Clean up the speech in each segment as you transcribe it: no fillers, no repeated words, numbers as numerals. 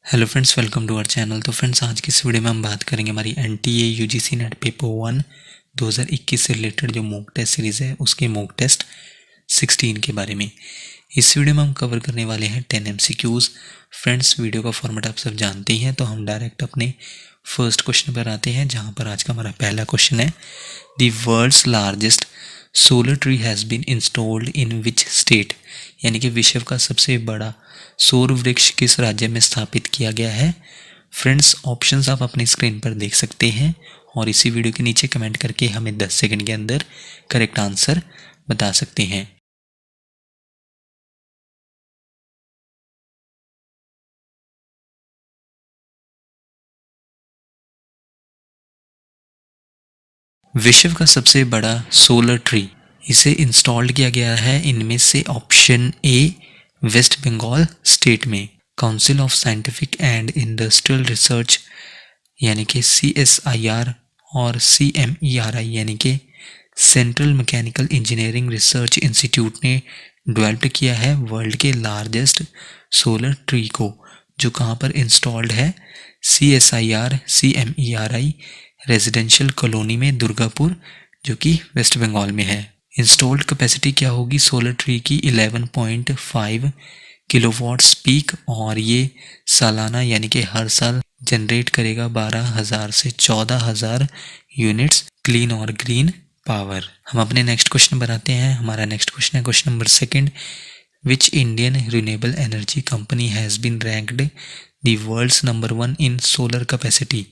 Hello friends, welcome to our channel. तो friends, आज की इस वीडियो में हम बात करेंगे हमारी एनटीए यूजीसी नेट पेपर 1 2021 से रिलेटेड जो मॉक टेस्ट सीरीज़ है उसके मॉक टेस्ट 16 के बारे में। इस वीडियो में हम कवर करने वाले हैं 10 एमसीक्यूज़। फ्रेंड्स, वीडियो का फॉर्मेट आप सब जानते ही हैं, तो हम डायरेक्ट अपने फर्स्ट क्वेश्चन पर आते हैं, जहाँ पर आज का हमारा पहला क्वेश्चन है, the world's largest solar tree has been installed in which state. यानी कि विश्व का सबसे बड़ा सौर वृक्ष किस राज्य में स्थापित किया गया है। फ्रेंड्स, ऑप्शंस आप अपनी स्क्रीन पर देख सकते हैं और इसी वीडियो के नीचे कमेंट करके हमें 10 सेकंड के अंदर करेक्ट आंसर बता सकते हैं। विश्व का सबसे बड़ा सोलर ट्री इसे इंस्टॉल्ड किया गया है इनमें से option A West Bengal state में। Council of scientific and industrial research यानी कि CSIR और CMERI यानी कि central mechanical engineering research institute ने डेवलप किया है वर्ल्ड के लार्जेस्ट सोलर ट्री को, जो कहाँ पर इंस्टॉल्ड है, CSIR CMERI रेजिडेंशियल कॉलोनी में दुर्गापुर, जो कि वेस्ट बंगाल में है। इंस्टॉल्ड कैपेसिटी क्या होगी सोलर ट्री की, 11.5 किलोवाट्स पीक, और ये सालाना यानी कि हर साल जनरेट करेगा 12,000 से 14,000 यूनिट्स क्लीन और ग्रीन पावर। हम अपने नेक्स्ट क्वेश्चन पर आते हैं। हमारा नेक्स्ट क्वेश्चन है question number second, which Indian renewable energy company has been ranked the world's number 1 in solar capacity.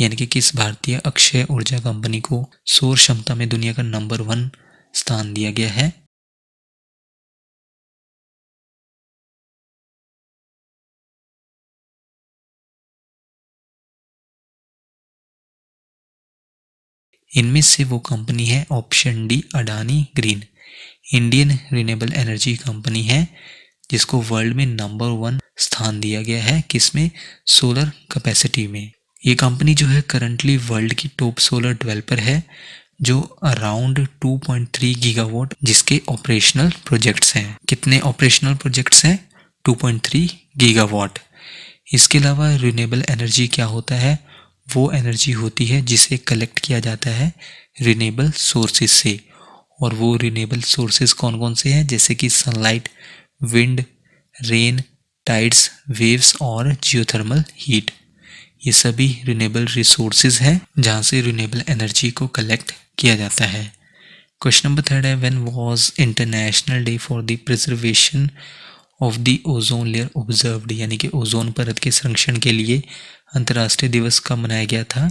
यानी कि किस भारतीय अक्षय ऊर्जा कंपनी को सौर क्षमता में दुनिया का नंबर 1 स्थान दिया गया है। इनमें से वो कंपनी है option D Adani green. Indian renewable energy company है जिसको वर्ल्ड में नंबर 1 स्थान दिया गया है, किसमें, सोलर कैपेसिटी में। ये कंपनी जो है करंटली वर्ल्ड की टॉप सोलर डेवलपर है, जो अराउंड 2.3 गीगावाट जिसके ऑपरेशनल प्रोजेक्ट्स हैं। कितने ऑपरेशनल प्रोजेक्ट्स हैं? 2.3 गीगावाट। इसके अलावा रिन्यूएबल एनर्जी क्या होता है? वो एनर्जी होती है जिसे कलेक्ट किया जाता है रिन्यूएबल सोर्सेज से, और वो रिन्यूएबल सोर्सेज कौन कौन से हैं, जैसे कि sunlight, wind, rain, tides, waves और जियोथर्मल हीट। ये सभी रिन्यूएबल रिसोर्सेज हैं जहाँ से रिन्यूएबल एनर्जी को कलेक्ट किया जाता है। क्वेश्चन नंबर थर्ड है, when was international day for the preservation of the ozone layer observed. यानी कि ओजोन परत के संरक्षण के लिए अंतर्राष्ट्रीय दिवस कब मनाया गया था?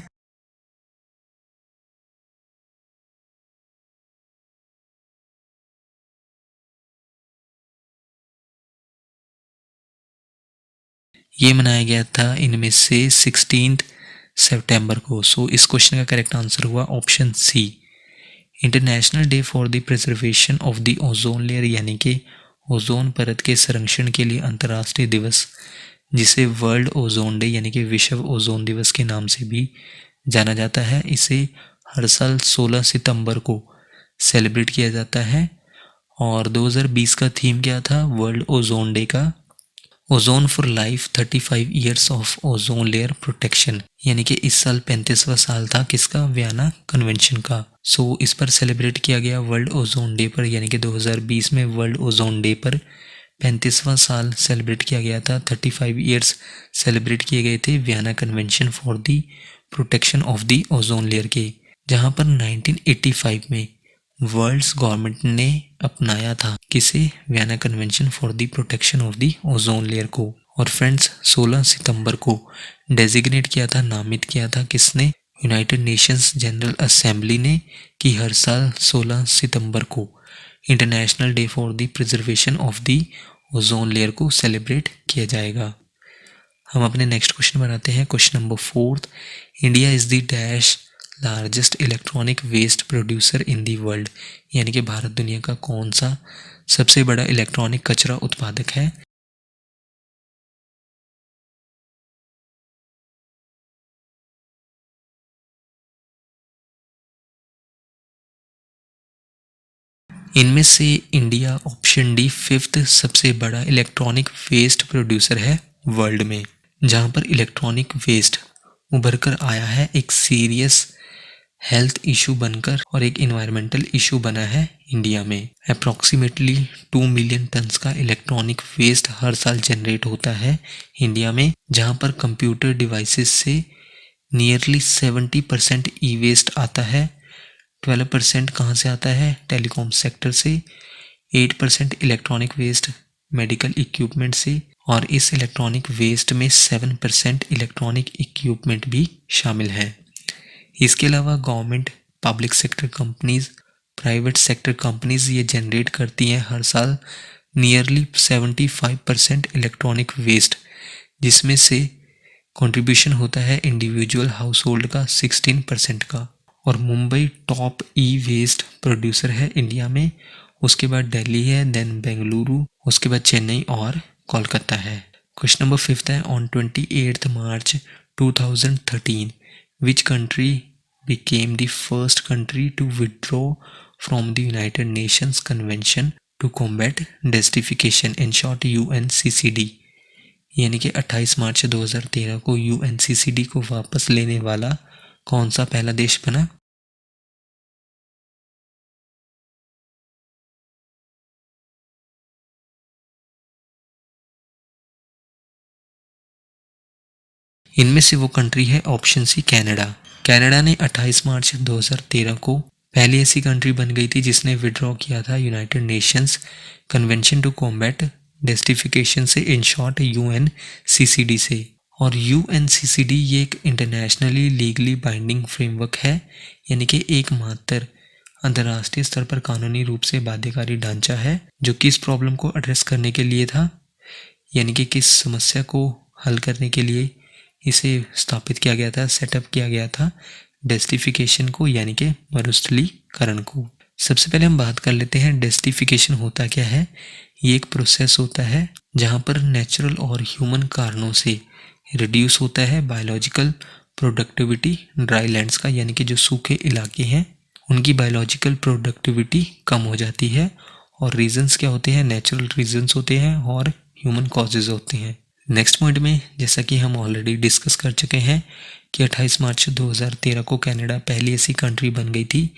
ये मनाया गया था इनमें से 16 सितंबर को। सो इस क्वेश्चन का करेक्ट आंसर हुआ option C, international day for the preservation of the ozone layer, यानी कि ओजोन परत के संरक्षण के लिए अंतर्राष्ट्रीय दिवस, जिसे वर्ल्ड ओजोन डे यानी कि विश्व ओजोन दिवस के नाम से भी जाना जाता है। इसे हर साल 16 सितंबर को सेलिब्रेट किया जाता है। और 2020 का थीम क्या था वर्ल्ड ओजोन डे का? Ozone for life 35 years of ozone layer protection. यानी कि इस साल 35वां साल था किसका? वियना कन्वेंशन का। सो इस पर सेलिब्रेट किया गया वर्ल्ड ओजोन डे पर, यानी कि 2020 में वर्ल्ड ओजोन डे पर 35वां साल सेलिब्रेट किया गया था। 35 ईयर्स सेलिब्रेट किए गए थे Vienna convention for the protection of the ozone layer के, जहाँ पर 1985 में वर्ल्ड्स गवर्नमेंट ने अपनाया था किसे? Vienna convention for the protection of the ozone layer को। और फ्रेंड्स, 16 सितंबर को डेजिग्नेट किया था, नामित किया था किसने? यूनाइटेड नेशंस जनरल असेंबली ने, कि हर साल 16 सितंबर को international day for the preservation of the ozone layer को सेलिब्रेट किया जाएगा। हम अपने नेक्स्ट क्वेश्चन बनाते हैं। Question number fourth, India is the dash largest electronic waste producer in the world. यानी कि भारत दुनिया का कौन सा सबसे बड़ा इलेक्ट्रॉनिक कचरा उत्पादक है? इनमें से इंडिया ऑप्शन डी फिफ्थ सबसे बड़ा इलेक्ट्रॉनिक वेस्ट प्रोड्यूसर है वर्ल्ड में। जहाँ पर इलेक्ट्रॉनिक वेस्ट उभर कर आया है एक सीरियस हेल्थ इशू बनकर और एक इन्वायरमेंटल इशू बना है इंडिया में। अप्रॉक्सीमेटली 2 मिलियन टन्स का इलेक्ट्रॉनिक वेस्ट हर साल जनरेट होता है इंडिया में, जहाँ पर कंप्यूटर डिवाइसेस से नियरली 70% ई वेस्ट आता है। 12% कहाँ से आता है? टेलीकॉम सेक्टर से। 8% इलेक्ट्रॉनिक वेस्ट मेडिकल इक्विपमेंट से, और इस इलेक्ट्रॉनिक वेस्ट में 7% इलेक्ट्रॉनिक इक्विपमेंट भी शामिल है। इसके अलावा government, public sector companies, private sector companies ये जनरेट करती हैं हर साल नियरली 75% इलेक्ट्रॉनिक वेस्ट, जिसमें से कंट्रीब्यूशन होता है इंडिविजुअल हाउस होल्ड का 16% का। और मुंबई टॉप ई वेस्ट प्रोड्यूसर है इंडिया में, उसके बाद दिल्ली है, देन बेंगलुरु, उसके बाद चेन्नई और कोलकाता है। क्वेश्चन नंबर 5 है, on 28 March 2013 which country became the first country to withdraw from the United Nations Convention to Combat Desertification, in short UNCCD। यानी कि 28 मार्च 2013 को UNCCD को वापस लेने वाला कौन सा पहला देश बना? इनमें से वो कंट्री है ऑप्शन सी कनाडा। कनाडा ने 28 मार्च 2013 को पहली ऐसी कंट्री बन गई थी जिसने विड्रॉ किया था United Nations convention to combat desertification से, इन शॉर्ट UNCCD से। और UNCCD ये एक इंटरनेशनली लीगली बाइंडिंग फ्रेमवर्क है, यानी कि एकमात्र अंतर्राष्ट्रीय स्तर पर कानूनी रूप से बाध्यकारी ढांचा है जो कि इस प्रॉब्लम को एड्रेस करने के लिए था, यानी कि किस समस्या को हल करने के लिए इसे स्थापित किया गया था, सेटअप किया गया था, डेस्टिफिकेशन को यानी कि मरुस्थलीकरण को। सबसे पहले हम बात कर लेते हैं डेस्टिफिकेशन होता क्या है। ये एक प्रोसेस होता है जहाँ पर नेचुरल और ह्यूमन कारणों से रिड्यूस होता है बायोलॉजिकल प्रोडक्टिविटी ड्राई लैंड्स का, यानी कि जो सूखे इलाके हैं उनकी बायोलॉजिकल प्रोडक्टिविटी कम हो जाती है। और रीजंस क्या होते हैं? नेचुरल रीजंस होते हैं और ह्यूमन कॉजेज होते हैं। नेक्स्ट पॉइंट में जैसा कि हम ऑलरेडी डिस्कस कर चुके हैं कि 28 मार्च 2013 को कनाडा पहली ऐसी कंट्री बन गई थी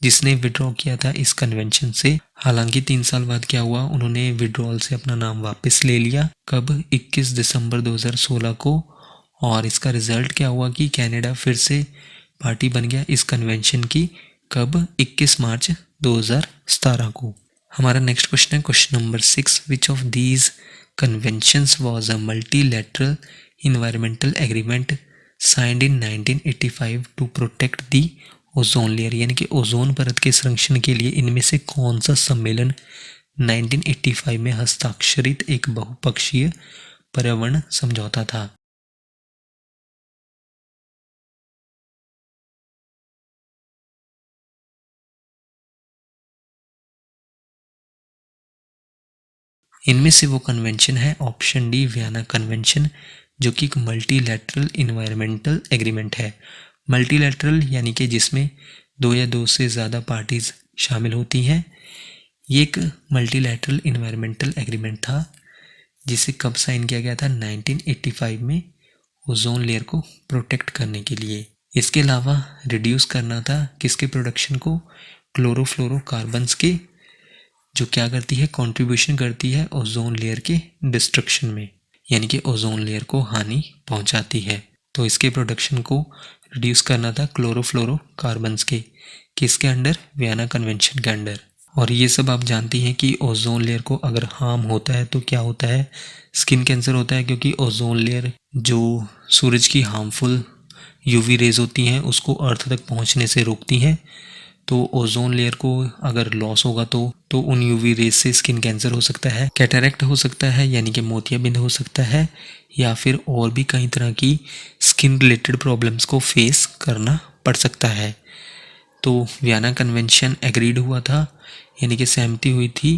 जिसने विड्रॉ किया था इस कन्वेंशन से। हालांकि 3 साल बाद क्या हुआ, उन्होंने विड्रॉल से अपना नाम वापस ले लिया। कब? 21 दिसंबर 2016 को। और इसका रिजल्ट क्या हुआ कि कनाडा फिर से पार्टी बन गया इस कन्वेंशन की। कब? 21 मार्च 2017 को। हमारा नेक्स्ट क्वेश्चन है question number 6, which of these conventions was a multilateral environmental agreement signed in 1985 to protect the ozone layer, यानी कि ओजोन परत के संरक्षण के लिए इनमें से कौन सा सम्मेलन 1985 में हस्ताक्षरित एक बहुपक्षीय पर्यावरण समझौता था? इनमें से वो कन्वेंशन है ऑप्शन डी वियना कन्वेंशन, जो कि एक मल्टीलैटरल इन्वायरमेंटल एग्रीमेंट है। मल्टीलैटरल यानी कि जिसमें 2 या 2 से ज़्यादा पार्टीज शामिल होती हैं। ये एक मल्टीलैटरल इन्वायरमेंटल एग्रीमेंट था जिसे कब साइन किया गया था? 1985 में, ओजोन लेयर को प्रोटेक्ट करने के लिए। इसके अलावा रिड्यूस करना था किसके प्रोडक्शन को? क्लोरोफ्लोरोकार्बन्स के, जो क्या करती है? कंट्रीब्यूशन करती है ओजोन लेयर के डिस्ट्रक्शन में, यानी कि ओजोन लेयर को हानि पहुंचाती है। तो इसके प्रोडक्शन को रिड्यूस करना था क्लोरोफ्लोरोकार्बन्स के, किसके अंडर? वियना कन्वेंशन के अंडर। और ये सब आप जानती हैं कि ओजोन लेयर को अगर हार्म होता है तो क्या होता है? स्किन कैंसर होता है, क्योंकि ओजोन लेयर जो सूरज की हार्मफुल यूवी रेज होती हैं उसको अर्थ तक पहुंचने से रोकती हैं। तो ओजोन लेयर को अगर लॉस होगा तो उन यूवी रेज से स्किन कैंसर हो सकता है, कैटरेक्ट हो सकता है यानी कि मोतियाबिंद हो सकता है, या फिर और भी कई तरह की स्किन रिलेटेड प्रॉब्लम्स को फेस करना पड़ सकता है। तो वियना कन्वेंशन एग्रीड हुआ था, यानी कि सहमति हुई थी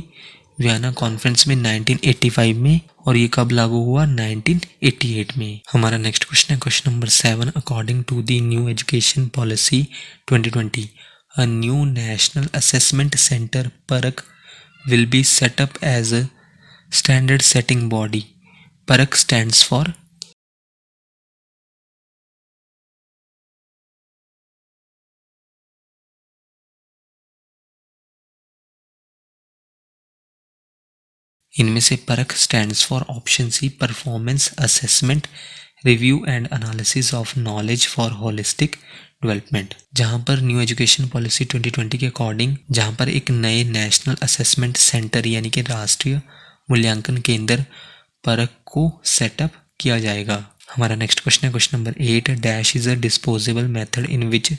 वियना कॉन्फ्रेंस में 1985 में, और ये कब लागू हुआ? 1988 में। हमारा नेक्स्ट क्वेश्चन है question number 7, according to the new education policy 2020 a new national assessment center PARC will be set up as a standard setting body. PARC stands for इनमें से PARAKH stands for option C performance assessment review and analysis of knowledge for holistic development. जहां पर new education policy 2020 के according जहां पर एक नए national assessment centre यानी कि राष्ट्रीय मूल्यांकन केंद्र परख को सेटअप किया जाएगा। हमारा नेक्स्ट क्वेश्चन है question number 8। Dash is a disposable method in which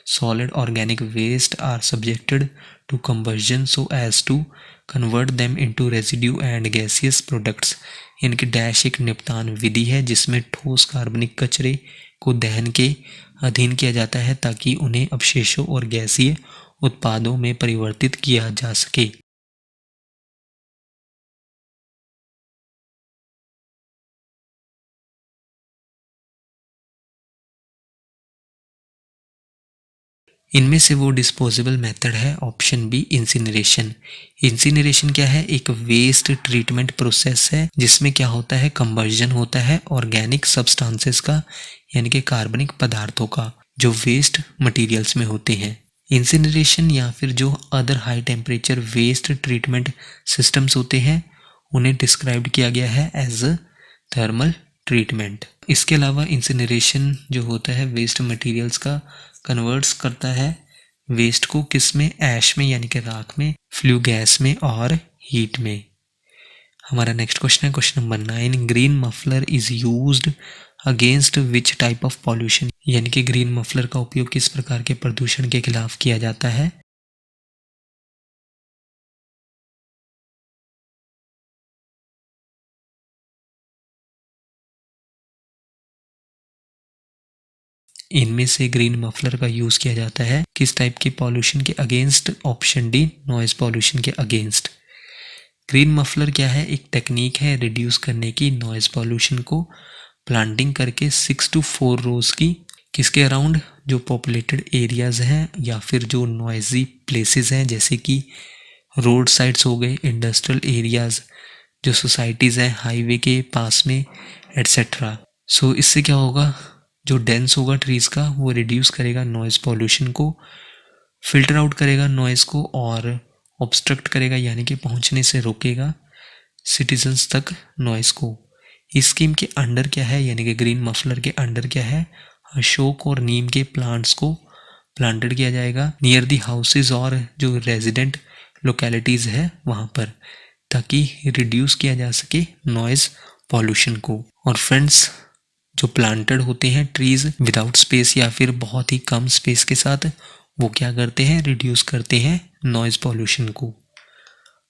solid organic waste are subjected to combustion so as to convert them into residue and gaseous products. इनकी डैश एक निपटान विधि है जिसमें ठोस कार्बनिक कचरे को दहन के अधीन किया जाता है ताकि उन्हें अवशेषों और गैसीय उत्पादों में परिवर्तित किया जा सके। इनमें से वो डिस्पोजेबल मेथड है ऑप्शन बी इंसिनरेशन। इंसिनरेशन क्या है? एक वेस्ट ट्रीटमेंट प्रोसेस है जिसमें क्या होता है, कंबर्जन होता है ऑर्गेनिक सब्सटेंसेस का यानी कि कार्बनिक पदार्थों का जो वेस्ट मटेरियल्स में होते हैं। इंसिनरेशन या फिर जो other high temperature waste treatment systems होते हैं उन्हें डिस्क्राइब किया गया है एज अ थर्मल ट्रीटमेंट। इसके अलावा इंसिनरेशन जो होता है वेस्ट मटेरियल्स का कन्वर्ट्स करता है वेस्ट को किस में, ऐश में यानी कि राख में, फ्लू गैस में और हीट में। हमारा नेक्स्ट क्वेश्चन है question number 9। Green muffler is used against which type of pollution. यानी कि ग्रीन मफलर का उपयोग किस प्रकार के प्रदूषण के खिलाफ किया जाता है। इनमें से ग्रीन मफलर का यूज किया जाता है किस टाइप के पॉल्यूशन के against, option D noise pollution के अगेंस्ट। ग्रीन मफलर क्या है? एक टेक्निक है रिड्यूस करने की नॉइज पॉल्यूशन को प्लांटिंग करके 6 to 4 रोज की किसके अराउंड, जो पॉपुलेटेड एरियाज हैं या फिर जो नॉइजी प्लेसेस हैं जैसे कि रोड साइड्स हो गए, इंडस्ट्रियल एरियाज, जो सोसाइटीज़ हैं हाईवे के पास में एट्सेट्रा। सो इससे क्या होगा, जो डेंस होगा ट्रीज़ का वो रिड्यूस करेगा नॉइज़ पॉल्यूशन को, फिल्टर आउट करेगा नॉइज़ को और ऑब्स्ट्रक्ट करेगा यानी कि पहुंचने से रोकेगा सिटीजन्स तक नॉइज़ को। इस स्कीम के अंडर क्या है, यानी कि ग्रीन मफलर के अंडर क्या है, अशोक और नीम के प्लांट्स को प्लांटेड किया जाएगा नियर दी हाउसेज और जो रेजिडेंट लोकेलिटीज़ है वहाँ पर, ताकि रिड्यूस किया जा सके नॉइज़ पॉल्यूशन को। और फ्रेंड्स, जो प्लांटेड होते हैं ट्रीज विदाउट स्पेस या फिर बहुत ही कम स्पेस के साथ, वो क्या करते हैं, रिड्यूस करते हैं नॉइज पॉल्यूशन को।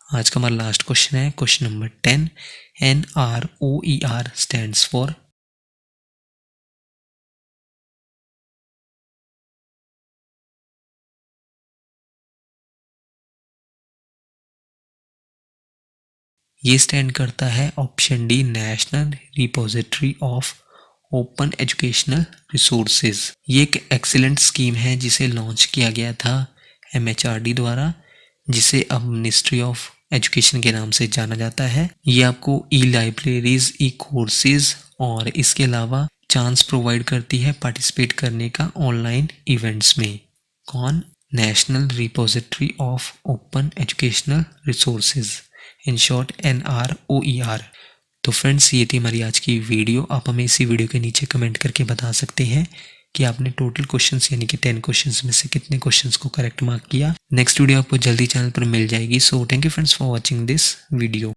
आज का हमारा लास्ट क्वेश्चन है question number 10। NROER stands for. ये स्टैंड करता है option D national repository of open educational resources. ये एक एक्सीलेंट स्कीम है जिसे लॉन्च किया गया था MHRD द्वारा, जिसे अब मिनिस्ट्री ऑफ एजुकेशन के नाम से जाना जाता है। ये आपको ई लाइब्रेरीज, ई कोर्सेज और इसके अलावा चांस प्रोवाइड करती है पार्टिसिपेट करने का ऑनलाइन इवेंट्स में। कौन? National repository of open educational resources, in short NROER। तो फ्रेंड्स, ये थी हमारी आज की वीडियो। आप हमें इसी वीडियो के नीचे कमेंट करके बता सकते हैं कि आपने टोटल क्वेश्चंस यानी कि 10 क्वेश्चंस में से कितने क्वेश्चंस को करेक्ट मार्क किया। नेक्स्ट वीडियो आपको जल्दी चैनल पर मिल जाएगी। So thank you friends for watching this video.